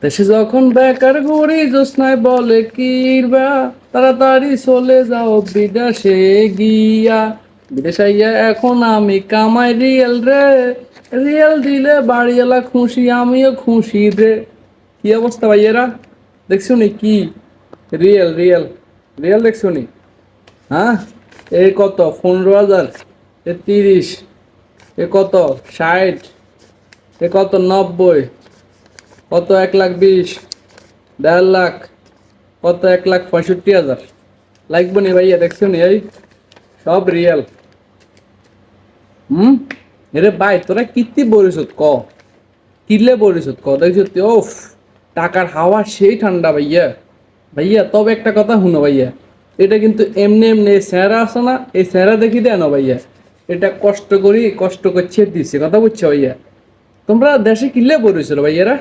দেশে যখন বেকার ঘুরি জোৎস্নায় বলে কিরবা তাড়াতাড়ি চলে যাও বিদেশে গিয়া। বিদেশে গিয়া এখন আমি কামাই রিয়েল রে, রিয়েল দিলে বাড়িওয়ালা খুশি আমিও খুশি রে। কি অবস্থা ভাইয়েরা, দেখছো নি কি রিয়েল রিয়েল রিয়েল দেখছো নি? হ্যাঁ, এই কত 15,000, এ 30, এ কত 60, এ কত 90, কত 1,20,000, 1,50,000, কত 1,65,000 লাগবে নি ভাইয়া, দেখছো নি এই সব রিয়েল। হুম, এরে ভাই তোরা কিত্তি বলিস ক, কিনলে বলিস ক, দেখছো ওফ টাকার হাওয়া সেই ঠান্ডা ভাইয়া। ভাইয়া তবে একটা কথা শুনো ভাইয়া, এটা কিন্তু এমনি এমনি স্যারা আছে না, এই স্যারা দেখি দেয় না ভাইয়া, এটা কষ্ট করি কষ্ট করছে দিচ্ছে কথা বুঝছো ভাইয়া। তোমরা দেশে কিনলে বলিস ভাইয়ারা।